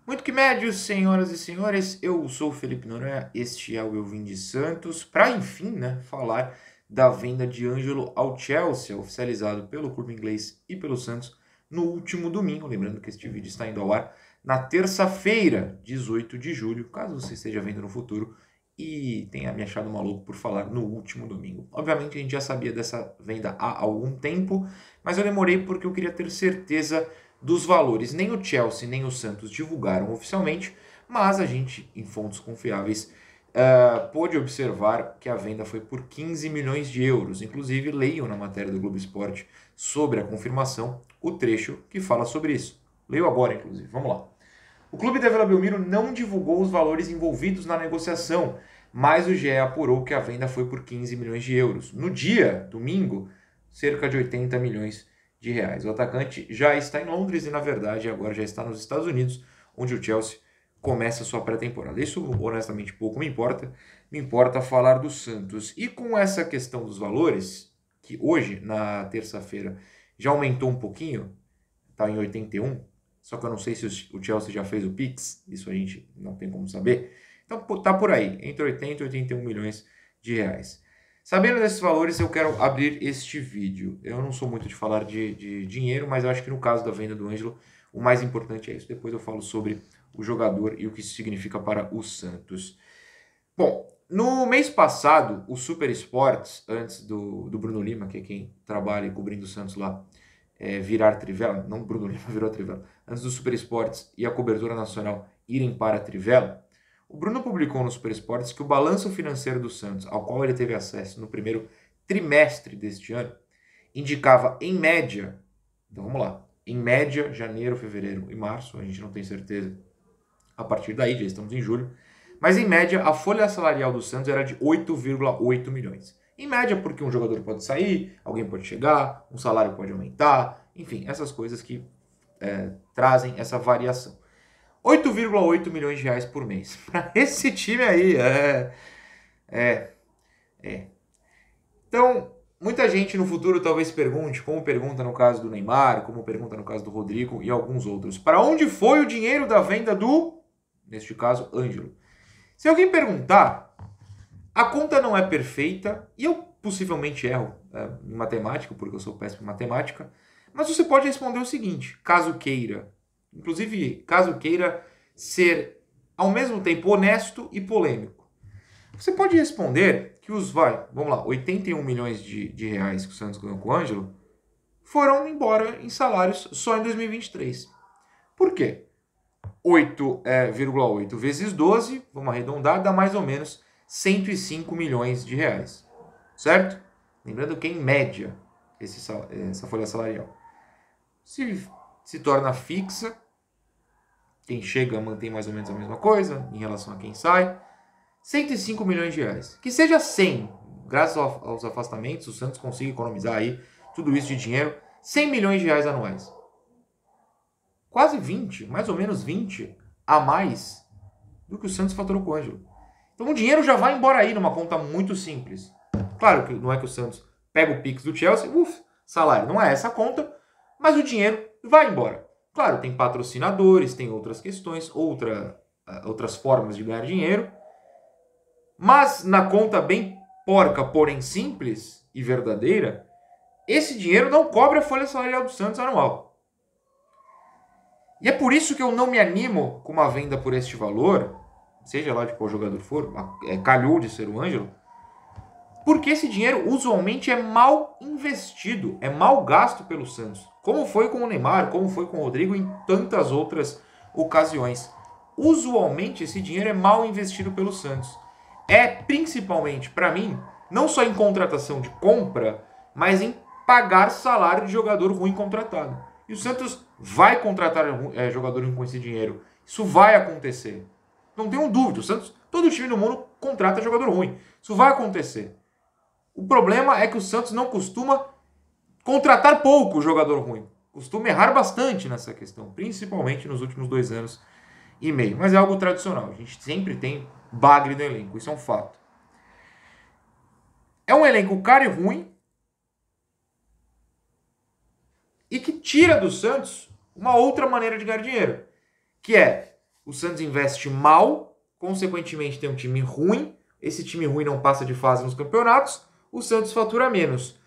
Muito que médios, senhoras e senhores, eu sou o Felipe Noronha, este é o Eu Vim de Santos, para enfim, falar da venda de Ângelo ao Chelsea, oficializado pelo clube inglês e pelo Santos no último domingo, lembrando que este vídeo está indo ao ar na terça-feira, 18 de julho, caso você esteja vendo no futuro e tenha me achado maluco por falar no último domingo. Obviamente a gente já sabia dessa venda há algum tempo, mas eu demorei porque eu queria ter certeza dos valores. Nem o Chelsea nem o Santos divulgaram oficialmente, mas a gente, em fontes confiáveis, pôde observar que a venda foi por 15 milhões de euros. Inclusive, leiam na matéria do Globo Esporte sobre a confirmação o trecho que fala sobre isso. Leio agora, inclusive. Vamos lá. O clube da Vila Belmiro não divulgou os valores envolvidos na negociação, mas o GE apurou que a venda foi por 15 milhões de euros. No dia, domingo, cerca de 80 milhões de reais. O atacante já está em Londres e, na verdade, agora já está nos Estados Unidos, onde o Chelsea começa a sua pré-temporada. Isso, honestamente, pouco me importa. Me importa falar do Santos. E com essa questão dos valores, que hoje, na terça-feira, já aumentou um pouquinho, está em 81, só que eu não sei se o Chelsea já fez o Pix, isso a gente não tem como saber. Então tá por aí, entre 80 e 81 milhões de reais. Sabendo desses valores, eu quero abrir este vídeo. Eu não sou muito de falar de dinheiro, mas eu acho que no caso da venda do Ângelo, o mais importante é isso. Depois eu falo sobre o jogador e o que isso significa para o Santos. Bom, no mês passado, o Super Sports, antes do Bruno Lima, que é quem trabalha cobrindo o Santos lá, virar Trivela, não Bruno Lima virou Trivela, antes do Super Sports e a cobertura nacional irem para a Trivela, o Bruno publicou no Super Sports que o balanço financeiro do Santos, ao qual ele teve acesso no primeiro trimestre deste ano, indicava em média, então vamos lá, em média, janeiro, fevereiro e março, a gente não tem certeza a partir daí, já estamos em julho, mas em média a folha salarial do Santos era de 8,8 milhões. Em média, porque um jogador pode sair, alguém pode chegar, um salário pode aumentar, enfim, essas coisas que trazem essa variação. 8,8 milhões de reais por mês. Para esse time aí, Então, muita gente no futuro talvez pergunte, como pergunta no caso do Neymar, como pergunta no caso do Rodrigo e alguns outros, para onde foi o dinheiro da venda do, neste caso, Ângelo? Se alguém perguntar, a conta não é perfeita, e eu possivelmente erro em matemática, porque eu sou péssimo em matemática, mas você pode responder o seguinte, caso queira, inclusive caso queira ser ao mesmo tempo honesto e polêmico. Você pode responder que vamos lá, 81 milhões de reais que o Santos ganhou com o Ângelo foram embora em salários só em 2023. Por quê? 8,8 vezes 12, vamos arredondar, dá mais ou menos 105 milhões de reais. Certo? Lembrando que em média essa folha salarial se torna fixa, quem chega mantém mais ou menos a mesma coisa em relação a quem sai, 105 milhões de reais. Que seja 100, graças aos afastamentos, o Santos consiga economizar aí tudo isso de dinheiro, 100 milhões de reais anuais. Quase 20, mais ou menos 20 a mais do que o Santos faturou com o Ângelo. Então o dinheiro já vai embora aí numa conta muito simples. Claro que não é que o Santos pega o Pix do Chelsea, salário, não é essa a conta, mas o dinheiro vai embora. Claro, tem patrocinadores, tem outras questões, outras formas de ganhar dinheiro, mas na conta bem porca, porém simples e verdadeira, esse dinheiro não cobre a folha salarial do Santos anual. E é por isso que eu não me animo com uma venda por este valor, seja lá de qual jogador for, calhou de ser o Ângelo, porque esse dinheiro usualmente é mal investido, é mal gasto pelo Santos. Como foi com o Neymar, como foi com o Rodrigo em tantas outras ocasiões. Usualmente esse dinheiro é mal investido pelo Santos. É principalmente, para mim, não só em contratação de compra, mas em pagar salário de jogador ruim contratado. E o Santos vai contratar jogador ruim com esse dinheiro. Isso vai acontecer. Não tenho dúvida. O Santos, todo time do mundo contrata jogador ruim. Isso vai acontecer. O problema é que o Santos não costuma contratar pouco jogador ruim. Costuma errar bastante nessa questão, principalmente nos últimos 2 anos e meio. Mas é algo tradicional. A gente sempre tem bagre no elenco, isso é um fato. É um elenco caro e ruim e que tira do Santos uma outra maneira de ganhar dinheiro, que é o Santos investe mal, consequentemente tem um time ruim, esse time ruim não passa de fase nos campeonatos, o Santos fatura menos.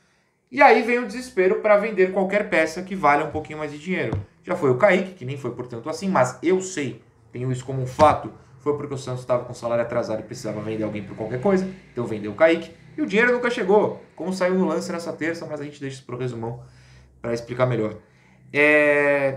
E aí vem o desespero para vender qualquer peça que valha um pouquinho mais de dinheiro. Já foi o Kaique, que nem foi por tanto assim, mas eu sei, tenho isso como um fato, foi porque o Santos estava com salário atrasado e precisava vender alguém por qualquer coisa, então vendeu o Kaique, e o dinheiro nunca chegou, como saiu no lance nessa terça, mas a gente deixa isso pro resumão para explicar melhor.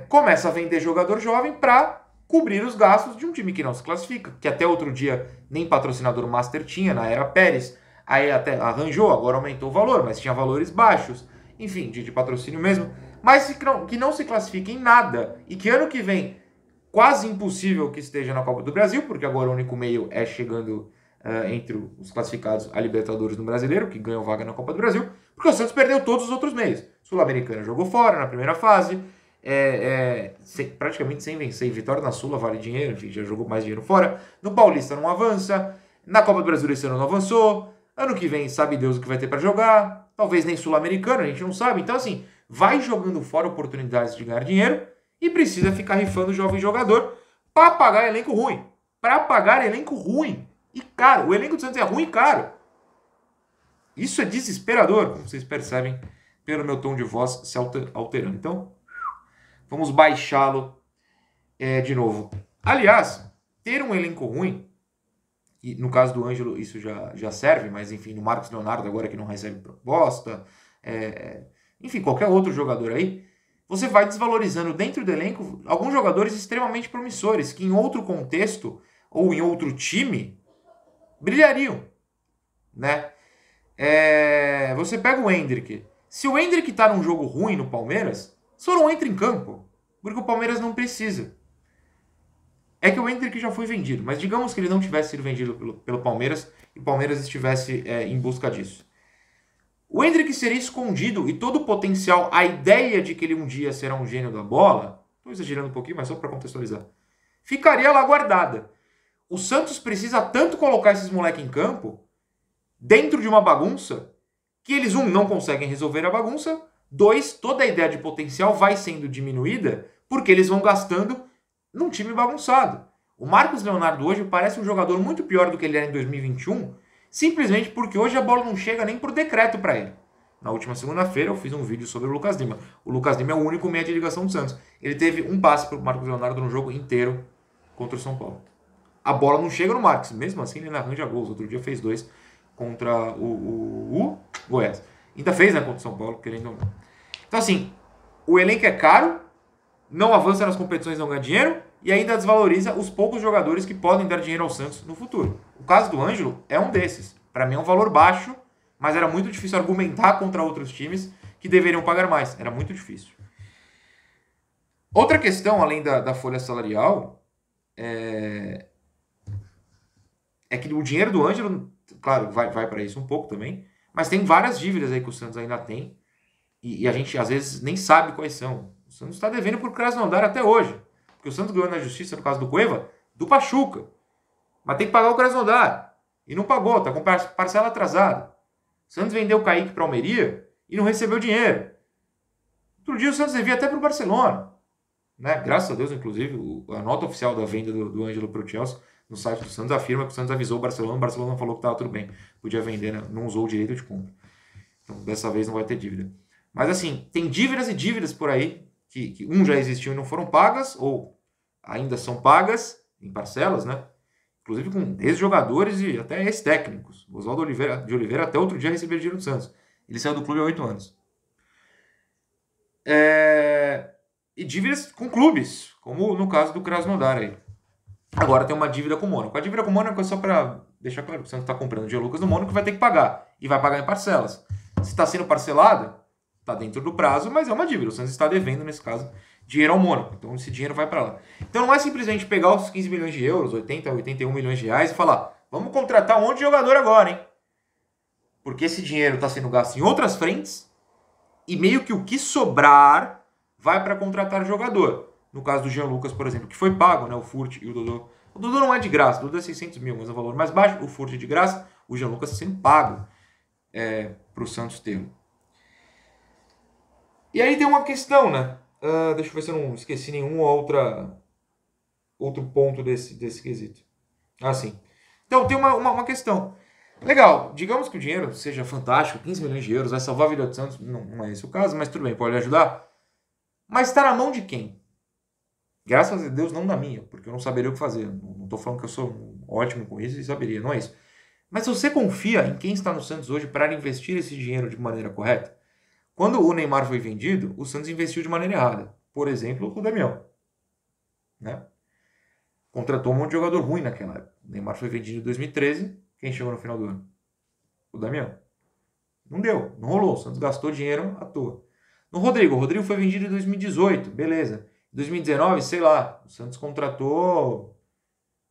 Começa a vender jogador jovem para cobrir os gastos de um time que não se classifica, que até outro dia nem patrocinador master tinha, na era Pérez, aí até arranjou, agora aumentou o valor, mas tinha valores baixos, enfim, de patrocínio mesmo, mas que não se classifica em nada, e que ano que vem, quase impossível que esteja na Copa do Brasil, porque agora o único meio é chegando entre os classificados a Libertadores no Brasileiro, que ganham vaga na Copa do Brasil, porque o Santos perdeu todos os outros meios. Sul-Americana jogou fora na primeira fase, praticamente sem vencer. Vitória na Sula vale dinheiro, enfim, já jogou mais dinheiro fora. No Paulista não avança, na Copa do Brasil esse ano não avançou, ano que vem sabe Deus o que vai ter para jogar, talvez nem Sul-Americana, a gente não sabe. Então assim, vai jogando fora oportunidades de ganhar dinheiro e precisa ficar rifando o jovem jogador para pagar elenco ruim. Para pagar elenco ruim. E caro. O elenco do Santos é ruim e caro. Isso é desesperador, como vocês percebem pelo meu tom de voz se alterando. Então, vamos baixá-lo de novo. Aliás, ter um elenco ruim, e no caso do Ângelo isso já serve, mas enfim, no Marcos Leonardo agora que não recebe proposta, enfim, qualquer outro jogador aí, você vai desvalorizando dentro do elenco alguns jogadores extremamente promissores, que em outro contexto ou em outro time brilhariam, né? Você pega o Endrick. Se o Endrick tá num jogo ruim no Palmeiras, só não entra em campo, porque o Palmeiras não precisa. É que o Endrick já foi vendido, mas digamos que ele não tivesse sido vendido pelo Palmeiras e o Palmeiras estivesse em busca disso. O Endrick seria escondido e todo o potencial, a ideia de que ele um dia será um gênio da bola, estou exagerando um pouquinho, mas só para contextualizar, ficaria lá guardada. O Santos precisa tanto colocar esses moleques em campo, dentro de uma bagunça, que eles, não conseguem resolver a bagunça, 2, toda a ideia de potencial vai sendo diminuída, porque eles vão gastando num time bagunçado. O Marcos Leonardo hoje parece um jogador muito pior do que ele era em 2021, simplesmente porque hoje a bola não chega nem por decreto para ele. Na última segunda-feira eu fiz um vídeo sobre o Lucas Lima. O Lucas Lima é o único meia de ligação do Santos. Ele teve um passe para o Marcos Leonardo no jogo inteiro contra o São Paulo. A bola não chega no Marcos, mesmo assim ele não arranja gols. Outro dia fez 2 contra o Goiás. Ainda fez, né, contra o São Paulo, querendo ou não. Então assim, o elenco é caro, não avança nas competições, não ganha dinheiro, e ainda desvaloriza os poucos jogadores que podem dar dinheiro ao Santos no futuro. O caso do Ângelo é um desses. Para mim é um valor baixo, mas era muito difícil argumentar contra outros times que deveriam pagar mais. Era muito difícil. Outra questão, além da folha salarial, é que o dinheiro do Ângelo, claro, vai para isso um pouco também, mas tem várias dívidas aí que o Santos ainda tem, e a gente às vezes nem sabe quais são. O Santos está devendo por Krasnodar até hoje, porque o Santos ganhou na justiça, no caso do Cueva, do Pachuca, mas tem que pagar o Krasnodar, e não pagou, está com parcela atrasada. O Santos vendeu o Kaique para a Almeria e não recebeu dinheiro. Outro dia o Santos devia até para o Barcelona, né? Graças a Deus, inclusive, a nota oficial da venda do Ângelo para o Chelsea no site do Santos afirma que o Santos avisou o Barcelona falou que estava tudo bem, podia vender, né? Não usou o direito de compra. Então, dessa vez não vai ter dívida. Mas assim, tem dívidas e dívidas por aí, que já existiam e não foram pagas, ou ainda são pagas em parcelas, né? Inclusive com ex-jogadores e até ex-técnicos. O Oswaldo de Oliveira até outro dia recebeu dinheiro do Santos. Ele saiu do clube há 8 anos. E dívidas com clubes, como no caso do Krasnodar aí. Agora tem uma dívida com o Mônaco. A dívida com o Mônaco é só para deixar claro que o Santos está comprando o Jean Lucas no Mônaco, vai ter que pagar. E vai pagar em parcelas. Se está sendo parcelado, está dentro do prazo, mas é uma dívida. O Santos está devendo, nesse caso, dinheiro ao Mônaco. Então esse dinheiro vai para lá. Então não é simplesmente pegar os 15 milhões de euros, 80, 81 milhões de reais e falar, vamos contratar um monte de jogador agora, hein? Porque esse dinheiro está sendo gasto em outras frentes e meio que o que sobrar vai para contratar jogador. No caso do Jean Lucas, por exemplo, que foi pago, né? O Furt e o Dodô. O Dodô não é de graça, o Dodô é 600 mil, mas é um valor mais baixo. O Furt é de graça, o Jean Lucas está sendo pago para o Santos ter. E aí tem uma questão, né? Deixa eu ver se eu não esqueci nenhuma outra outro ponto desse quesito. Assim. Então, tem uma questão. Legal, digamos que o dinheiro seja fantástico, 15 milhões de euros, vai salvar a vida do Santos, não é esse o caso, mas tudo bem, pode ajudar. Mas está na mão de quem? Graças a Deus não da minha, porque eu não saberia o que fazer. Não estou falando que eu sou ótimo com isso e saberia, não é isso. Mas você confia em quem está no Santos hoje para investir esse dinheiro de maneira correta? Quando o Neymar foi vendido, o Santos investiu de maneira errada. Por exemplo, o Damião. Né? Contratou um monte de jogador ruim naquela época. O Neymar foi vendido em 2013. Quem chegou no final do ano? O Damião. Não deu, não rolou. O Santos gastou dinheiro à toa. No Rodrigo. O Rodrigo foi vendido em 2018. Beleza. Em 2019, sei lá, o Santos contratou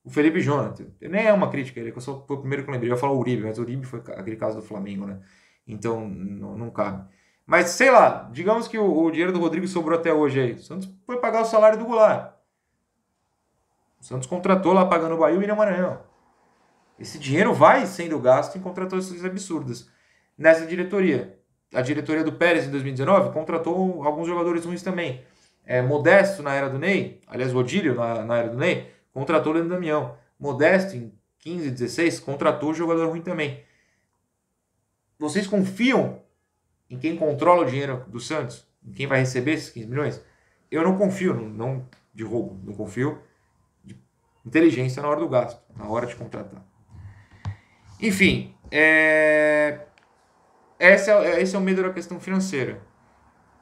o Felipe Jonathan. Nem é uma crítica, ele foi o primeiro que eu lembrei. Eu ia falar o Uribe, mas o Uribe foi aquele caso do Flamengo, né? Então, não cabe. Mas, sei lá, digamos que o dinheiro do Rodrigo sobrou até hoje aí. O Santos foi pagar o salário do Goulart. O Santos contratou lá pagando o Bahia e o William Maranhão. Esse dinheiro vai sendo gasto em contratações absurdas. Nessa diretoria. A diretoria do Pérez em 2019 contratou alguns jogadores ruins também. Modesto na era do Ney, aliás, o Odílio na era do Ney, contratou o Leandro Damião. Modesto em 15, 16, contratou o jogador ruim também. Vocês confiam em quem controla o dinheiro do Santos? Em quem vai receber esses 15 milhões? Eu não confio, não de roubo, não confio de inteligência na hora do gasto, na hora de contratar. Enfim, esse é o medo da questão financeira.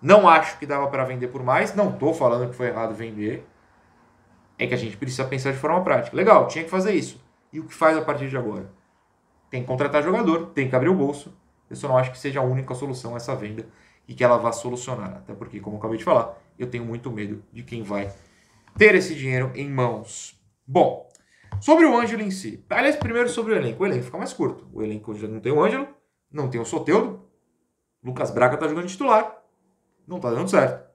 Não acho que dava para vender por mais, não estou falando que foi errado vender. É que a gente precisa pensar de forma prática. Legal, tinha que fazer isso. E o que faz a partir de agora? Tem que contratar jogador, tem que abrir o bolso. Eu só não acho que seja a única solução essa venda e que ela vá solucionar. Até porque, como eu acabei de falar, eu tenho muito medo de quem vai ter esse dinheiro em mãos. Bom, sobre o Ângelo em si. Aliás, primeiro sobre o elenco. O elenco fica mais curto. O elenco já não tem o Ângelo, não tem o Soteldo. Lucas Braga está jogando titular. Não está dando certo.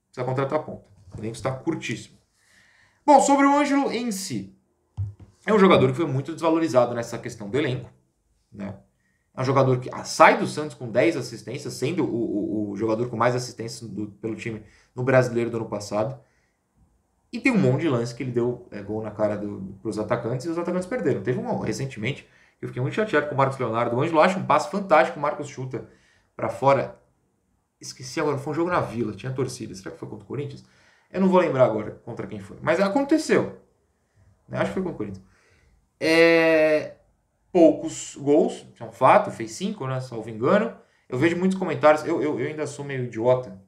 Precisa contratar a ponta. O elenco está curtíssimo. Bom, sobre o Ângelo em si. É um jogador que foi muito desvalorizado nessa questão do elenco. Né? É um jogador que sai do Santos com 10 assistências, sendo o jogador com mais assistências pelo time no Brasileiro do ano passado. E tem um monte de lance que ele deu gol na cara pros atacantes e os atacantes perderam. Teve um recentemente, eu fiquei muito chateado com o Marcos Leonardo. O Ângelo acha um passe fantástico, o Marcos chuta para fora. Esqueci agora, foi um jogo na Vila, tinha torcida. Será que foi contra o Corinthians? Eu não vou lembrar agora contra quem foi. Mas aconteceu. Acho que foi contra o Corinthians. Poucos gols, isso é um fato, fez 5, né, salvo engano. Eu vejo muitos comentários, eu ainda sou meio idiota,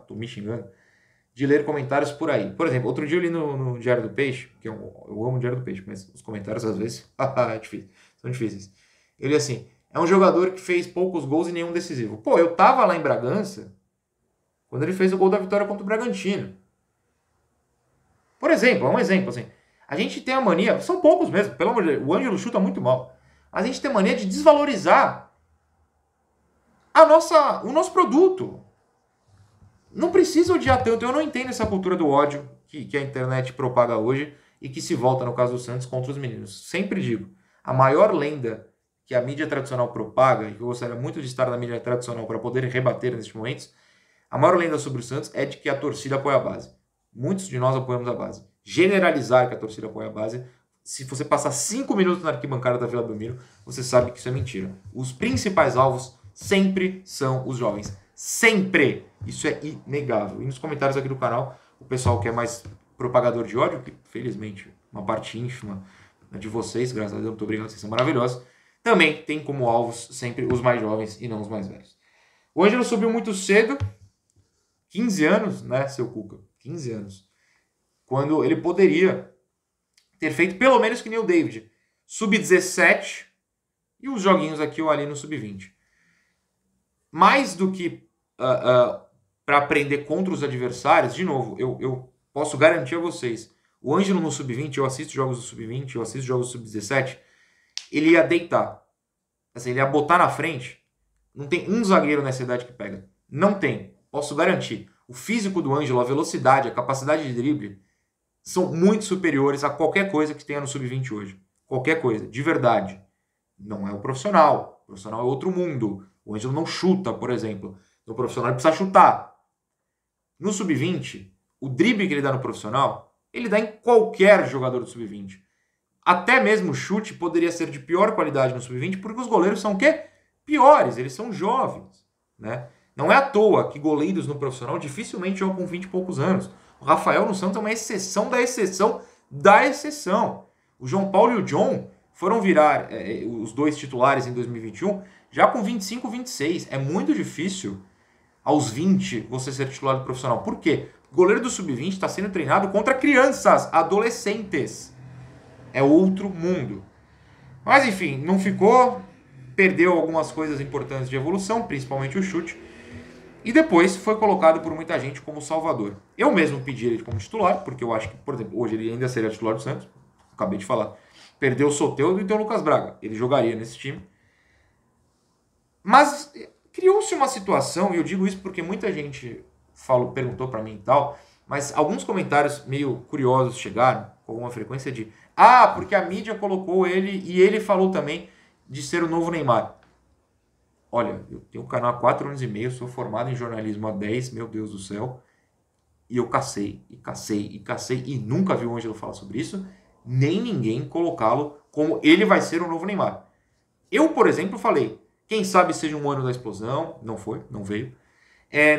tô me xingando, de ler comentários por aí. Por exemplo, outro dia eu li no Diário do Peixe, que eu amo o Diário do Peixe, mas os comentários às vezes são difíceis. Eu li assim, é um jogador que fez poucos gols e nenhum decisivo. Pô, eu tava lá em Bragança quando ele fez o gol da vitória contra o Bragantino. Por exemplo, é um exemplo assim. A gente tem a mania, são poucos mesmo, pelo amor de Deus, o Ângelo chuta muito mal. A gente tem a mania de desvalorizar o nosso produto. Não precisa odiar tanto, eu não entendo essa cultura do ódio que a internet propaga hoje e que se volta, no caso do Santos, contra os meninos. Sempre digo, a maior lenda que a mídia tradicional propaga, e que eu gostaria muito de estar na mídia tradicional para poder rebater nesses momentos, a maior lenda sobre o Santos é de que a torcida apoia a base. Muitos de nós apoiamos a base. Generalizar que a torcida apoia a base, se você passar 5 minutos na arquibancada da Vila Belmiro, você sabe que isso é mentira. Os principais alvos sempre são os jovens. Sempre! Isso é inegável. E nos comentários aqui do canal, o pessoal que é mais propagador de ódio, que felizmente uma parte ínfima de vocês, graças a Deus, muito obrigado, vocês são maravilhosos, também tem como alvos sempre os mais jovens e não os mais velhos. O Ângelo subiu muito cedo, 15 anos, né, seu Cuca? 15 anos. Quando ele poderia ter feito pelo menos que nem o David. Sub-17 e os joguinhos aqui ou ali no Sub-20. Mais do que para aprender contra os adversários, de novo, eu posso garantir a vocês, o Ângelo no Sub-20, eu assisto jogos do Sub-20, eu assisto jogos do Sub-17, ele ia deitar. Assim, ele ia botar na frente. Não tem um zagueiro nessa idade que pega. Não tem. Posso garantir. O físico do Ângelo, a velocidade, a capacidade de drible são muito superiores a qualquer coisa que tenha no Sub-20 hoje. Qualquer coisa, de verdade. Não é o profissional. O profissional é outro mundo. O Ângelo não chuta, por exemplo. No profissional ele precisa chutar. No Sub-20, o drible que ele dá no profissional ele dá em qualquer jogador do sub-20. Até mesmo o chute poderia ser de pior qualidade no sub-20, porque os goleiros são o quê? Piores, eles são jovens, né? Não é à toa que goleiros no profissional dificilmente jogam com 20 e poucos anos. O Rafael no Santos é uma exceção da exceção da exceção. O João Paulo e o John foram virar os dois titulares em 2021 já com 25, 26. É muito difícil aos 20 você ser titular do profissional. Por quê? O goleiro do sub-20 está sendo treinado contra crianças, adolescentes. É outro mundo. Mas enfim, não ficou. Perdeu algumas coisas importantes de evolução, principalmente o chute. E depois foi colocado por muita gente como salvador. Eu mesmo pedi ele como titular, porque eu acho que, por exemplo, hoje ele ainda seria titular do Santos. Acabei de falar. Perdeu o Soteldo e tem o Lucas Braga. Ele jogaria nesse time. Mas criou-se uma situação, e eu digo isso porque muita gente perguntou para mim e tal, mas alguns comentários meio curiosos chegaram com alguma frequência de porque a mídia colocou ele e ele falou também de ser o novo Neymar. Olha, eu tenho um canal há 4 anos e meio, sou formado em jornalismo há 10, meu Deus do céu, e eu cacei e nunca vi o Ângelo falar sobre isso, nem ninguém colocá-lo como ele vai ser o novo Neymar. Eu, por exemplo, falei, quem sabe seja um ano da explosão, não foi, não veio.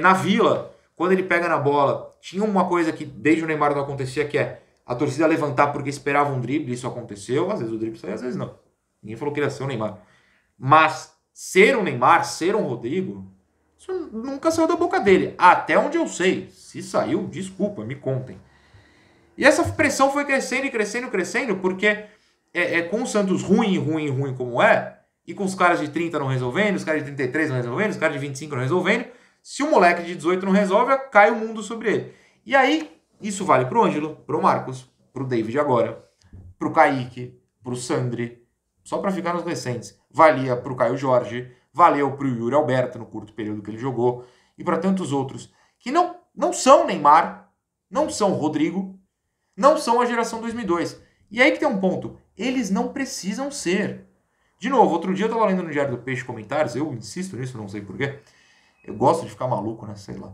Na Vila, quando ele pega na bola, tinha uma coisa que desde o Neymar não acontecia, que é a torcida levantar porque esperava um drible, isso aconteceu, às vezes o drible saiu, às vezes não. Ninguém falou que ele ia ser o Neymar. Mas ser um Neymar, ser um Rodrigo, isso nunca saiu da boca dele. Até onde eu sei. Se saiu, desculpa, me contem. E essa pressão foi crescendo e crescendo e crescendo, porque com o Santos ruim como é, e com os caras de 30 não resolvendo, os caras de 33 não resolvendo, os caras de 25 não resolvendo, se o moleque de 18 não resolve, cai o mundo sobre ele. E aí, isso vale pro Ângelo, pro Marcos, pro David agora, pro Kaique, pro Sandri, só para ficar nos recentes. Valia pro Caio Jorge, valeu pro Yuri Alberto no curto período que ele jogou, e para tantos outros, que não são Neymar, não são Rodrigo, não são a geração 2002. E aí que tem um ponto, eles não precisam ser. De novo, outro dia eu tava lendo no Diário do Peixe comentários, eu insisto nisso, não sei porquê, eu gosto de ficar maluco, né, sei lá,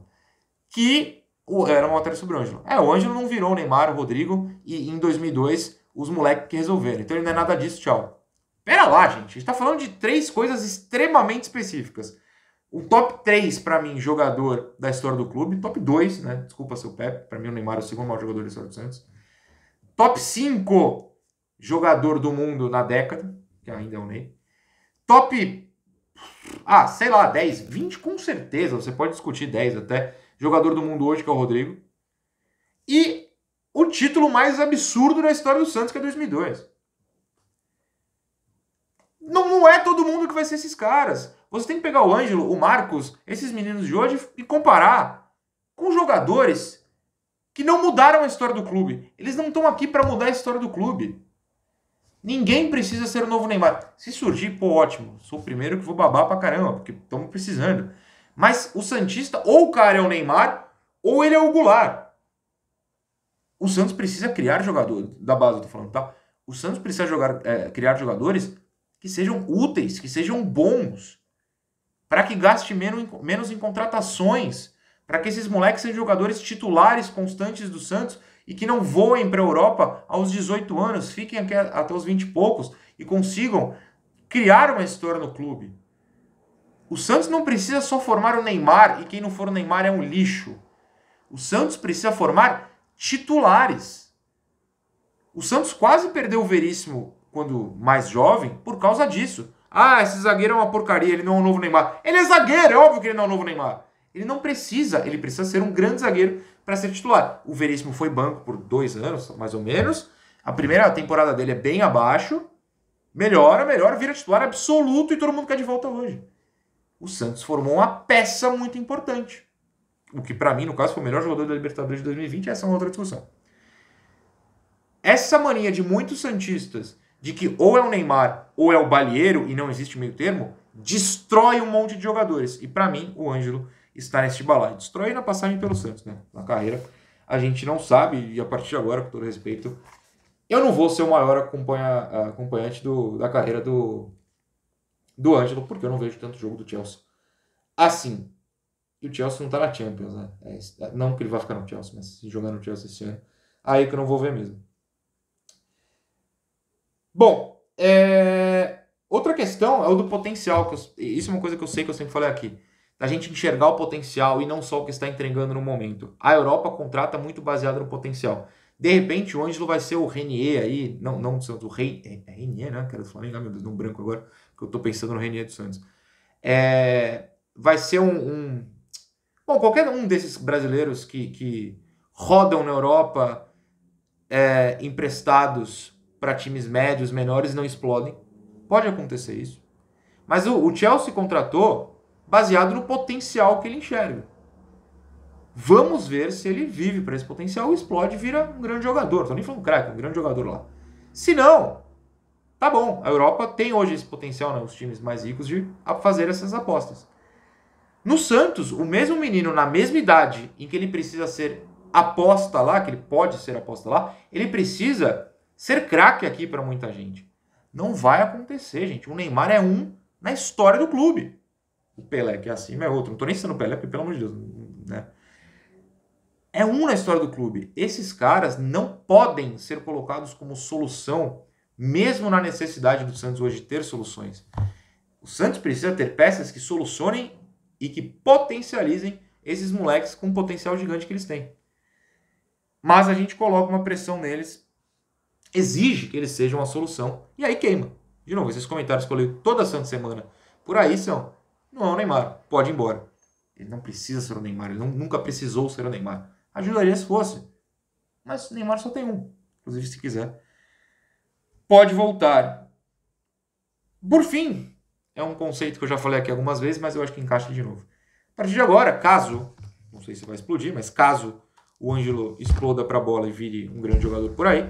que era uma matéria sobre o Ângelo. O Ângelo não virou o Neymar, o Rodrigo, e em 2002 os moleques que resolveram. Então ele não é nada disso, tchau. Pera lá, gente, a gente tá falando de 3 coisas extremamente específicas. O top 3, pra mim, jogador da história do clube. Top 2, né? Desculpa, seu Pepe. Pra mim, o Neymar é o segundo maior jogador da história do Santos. Top 5, jogador do mundo na década, que ainda é o Ney. Top, sei lá, 10, 20 com certeza. Você pode discutir 10 até. Jogador do mundo hoje, que é o Rodrigo. E o título mais absurdo da história do Santos, que é 2002. Não é todo mundo que vai ser esses caras. Você tem que pegar o Ângelo, o Marcos, esses meninos de hoje e comparar com jogadores que não mudaram a história do clube. Eles não estão aqui para mudar a história do clube. Ninguém precisa ser o novo Neymar. Se surgir, pô, ótimo. Sou o primeiro que vou babar pra caramba, porque estamos precisando. Mas o Santista, ou o cara é o Neymar, ou ele é o Goulart. O Santos precisa criar jogadores, da base eu tô falando, tá? O Santos precisa criar jogadores que sejam úteis, que sejam bons, para que gaste menos em contratações, para que esses moleques sejam jogadores titulares constantes do Santos e que não voem para a Europa aos 18 anos, fiquem aqui até os 20 e poucos e consigam criar uma história no clube. O Santos não precisa só formar o Neymar e quem não for o Neymar é um lixo. O Santos precisa formar titulares. O Santos quase perdeu o Veríssimo quando mais jovem por causa disso. Esse zagueiro é uma porcaria, ele não é um novo Neymar. Ele é zagueiro, é óbvio que ele não é um novo Neymar. Ele não precisa, ele precisa ser um grande zagueiro para ser titular. O Veríssimo foi banco por 2 anos, mais ou menos. A primeira temporada dele é bem abaixo. Melhora, vira titular absoluto e todo mundo quer de volta hoje. O Santos formou uma peça muito importante. O que para mim, no caso, foi o melhor jogador da Libertadores de 2020, essa é uma outra discussão. Essa mania de muitos santistas de que ou é o Neymar ou é o Balieiro e não existe meio termo, destrói um monte de jogadores. E para mim, o Ângelo está nesse balaio. Destrói na passagem pelo Santos, né? Na carreira. A gente não sabe, e a partir de agora, com todo respeito, eu não vou ser o maior acompanhante da carreira do Ângelo, porque eu não vejo tanto jogo do Chelsea. Assim, e o Chelsea não tá na Champions, né? Não que ele vai ficar no Chelsea, mas se jogar no Chelsea esse ano, aí que eu não vou ver mesmo. Bom, outra questão é o do potencial. Isso é uma coisa que eu sei que eu sempre falei aqui. Da gente enxergar o potencial e não só o que está entregando no momento. A Europa contrata muito baseado no potencial. De repente, o Ângelo vai ser o Renier aí, não do Santos, o Renier, né? Que era do Flamengo, meu Deus, deu um branco agora, que eu tô pensando no Renier do Santos. Vai ser bom, qualquer um desses brasileiros que rodam na Europa emprestados para times médios, menores, não explodem. Pode acontecer isso. Mas o Chelsea contratou baseado no potencial que ele enxerga. Vamos ver se ele vive para esse potencial, explode e vira um grande jogador. Tô nem falando craque, um grande jogador lá. Se não, tá bom. A Europa tem hoje esse potencial, né, os times mais ricos, de fazer essas apostas. No Santos, o mesmo menino, na mesma idade em que ele precisa ser aposta lá, que ele pode ser aposta lá, ele precisa ser craque aqui para muita gente. Não vai acontecer, gente. O Neymar é um na história do clube. O Pelé, que é acima, é outro. Não tô nem sendo o Pelé, porque pelo amor de Deus, né? É um na história do clube. Esses caras não podem ser colocados como solução, mesmo na necessidade do Santos hoje ter soluções. O Santos precisa ter peças que solucionem e que potencializem esses moleques com o potencial gigante que eles têm. Mas a gente coloca uma pressão neles, exige que eles sejam a solução, e aí queima. De novo, esses comentários que eu leio toda santa semana por aí são: não é o Neymar, pode ir embora. Ele não precisa ser o Neymar, ele nunca precisou ser o Neymar. Ajudaria se fosse. Mas o Neymar só tem um. Inclusive, se quiser, pode voltar. Por fim, é um conceito que eu já falei aqui algumas vezes, mas eu acho que encaixa de novo. A partir de agora, caso, não sei se vai explodir, mas caso o Ângelo exploda para a bola e vire um grande jogador por aí,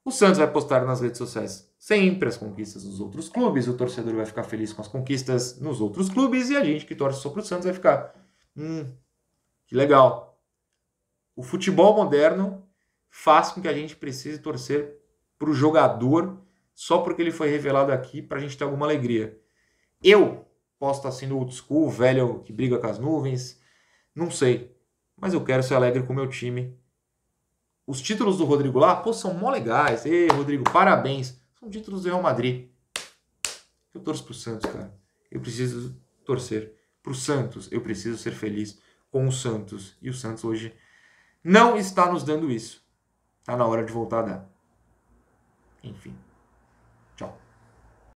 o Santos vai postar nas redes sociais sempre as conquistas dos outros clubes, o torcedor vai ficar feliz com as conquistas nos outros clubes e a gente que torce só pro Santos vai ficar, que legal. O futebol moderno faz com que a gente precise torcer pro jogador só porque ele foi revelado aqui pra gente ter alguma alegria. Eu posso estar sendo old school, velho que briga com as nuvens, não sei, mas eu quero ser alegre com o meu time. Os títulos do Rodrigo lá, pô, são mó legais. Ei, Rodrigo, parabéns. São títulos do Real Madrid. Eu torço pro Santos, cara. Eu preciso torcer pro Santos. Eu preciso ser feliz com o Santos. E o Santos hoje não está nos dando isso. Tá na hora de voltar a dar. Enfim.